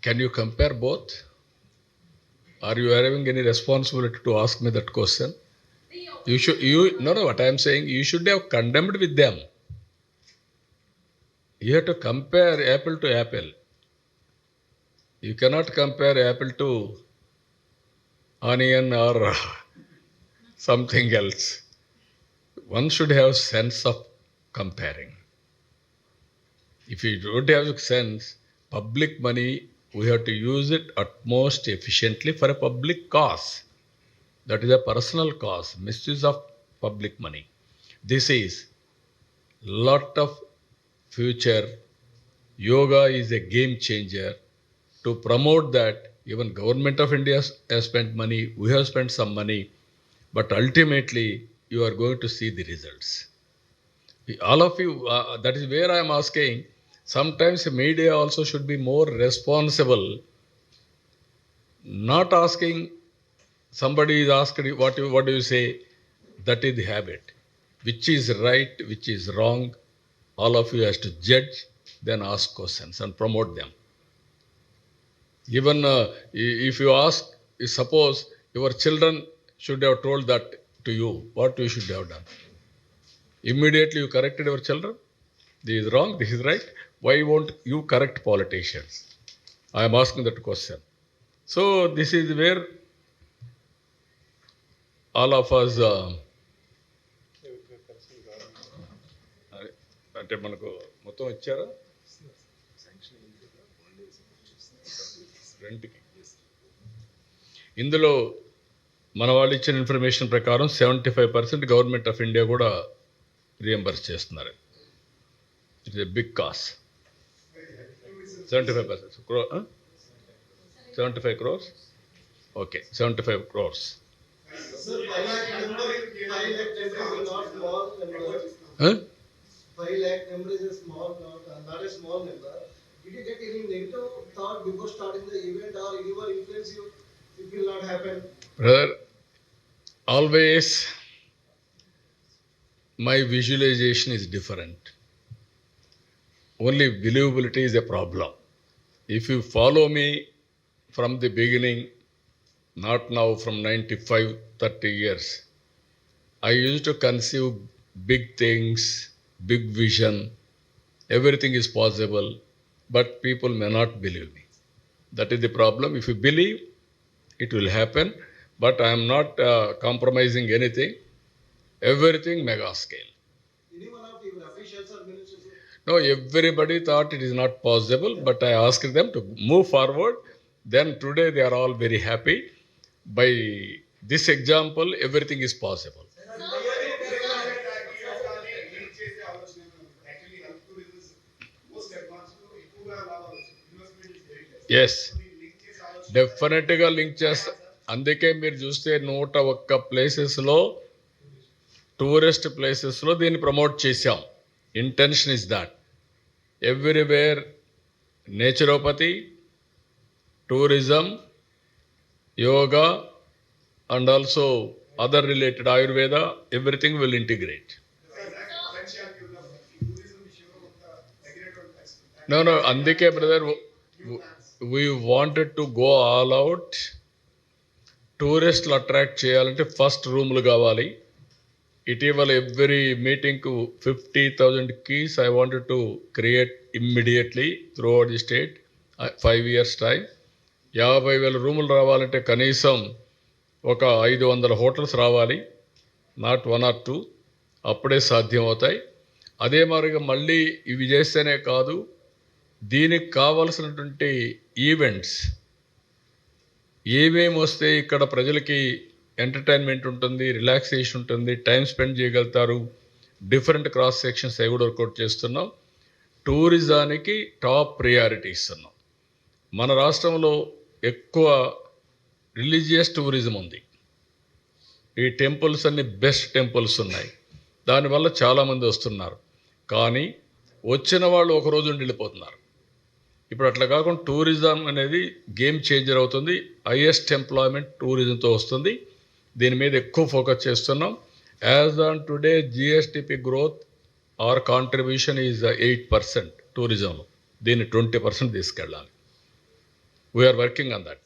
Can you compare both? Are you having any responsibility to ask me that question? No, what I am saying, you should have condemned with them. You have to compare apple to apple. You cannot compare apple to onion or something else. One should have sense of comparing. If you don't have sense, public money, we have to use it at most efficiently for a public cause. That is a personal cause, misuse of public money. This is lot of future. Yoga is a game changer. To promote that, even Government of India has spent money, we have spent some money, but ultimately you are going to see the results. All of you, that is where I am asking, sometimes media also should be more responsible, not asking somebody is asked, what do you say? That is the habit. Which is right, which is wrong, all of you has to judge, then ask questions and promote them. Even if you ask, suppose your children should have told that to you, what you should have done? Immediately you corrected your children. This is wrong, this is right. Why won't you correct politicians? I am asking that question. So this is where all of us అంటే మనకు మొత్తం ఇచ్చారా రెంట్కి. ఇందులో మన వాళ్ళు ఇచ్చిన information ప్రకారం 75% గవర్నమెంట్ ఆఫ్ ఇండియా కూడా రియంబర్స్ చేస్తున్నారు. It is a big cost. 75%. 75 crores? Okay, 75 crores. Sir, 5 lakh number is not small number. Huh? 5 lakh number is a small, not a small number. Did you get any negative thought before starting the event, or anyone influence you? It will not happen. Brother, always my visualization is different. Only believability is a problem. If you follow me from the beginning, not now, from 95, 30 years, I used to conceive big things, big vision, everything is possible, but people may not believe me. That is the problem. If you believe, it will happen, but I am not compromising anything. Everything mega scale. Anyone of your officials or ministers? No, everybody thought it is not possible, but I asked them to move forward. Then today they are all very happy. By this example, everything is possible. Yes, డెఫినెట్గా link చేస్తా. అందుకే మీరు చూస్తే 101 ప్లేసెస్లో, tourist ప్లేసెస్లో దీన్ని promote చేశాం. Intention is that everywhere naturopathy, tourism, yoga, and also other related Ayurveda, everything will integrate. No, అందుకే brother, we wanted to go all out. టూరిస్టులు అట్రాక్ట్ చేయాలంటే ఫస్ట్ రూములు కావాలి. ఇటీవల every మీటింగ్కు 50,000 keys I wanted to create immediately throughout the state, 5 years time. 50,000 రూములు రావాలంటే కనీసం ఒక 500 హోటల్స్ రావాలి, నాట్ 1 or 2, అప్పుడే సాధ్యం అవుతాయి. అదే మాదిరిగా మళ్ళీ ఇవి చేస్తేనే కాదు, దీనికి కావలసినటువంటి ఈవెంట్స్ ఏమేమి వస్తే ఇక్కడ ప్రజలకి ఎంటర్టైన్మెంట్ ఉంటుంది, రిలాక్సేషన్ ఉంటుంది, టైం స్పెండ్ చేయగలుగుతారు, డిఫరెంట్ క్రాస్ సెక్షన్స్ అవి కూడా వర్కౌట్ చేస్తున్నాం. టూరిజానికి టాప్ ప్రియారిటీ ఇస్తున్నాం. మన రాష్ట్రంలో ఎక్కువ రిలీజియస్ టూరిజం ఉంది. ఈ టెంపుల్స్ అన్ని బెస్ట్ టెంపుల్స్ ఉన్నాయి, దానివల్ల చాలామంది వస్తున్నారు. కానీ వచ్చిన వాళ్ళు ఒకరోజు ఉండి వెళ్ళిపోతున్నారు. ఇప్పుడు అట్లా కాకుండా టూరిజం అనేది గేమ్ చేంజర్ అవుతుంది. హైయెస్ట్ ఎంప్లాయ్మెంట్ టూరిజంతో వస్తుంది. దీని మీద ఎక్కువ ఫోకస్ చేస్తున్నాం. As on today GSDP growth or contribution is 8% టూరిజంలో. దీన్ని 20% తీసుకెళ్ళాలి. We are working on that.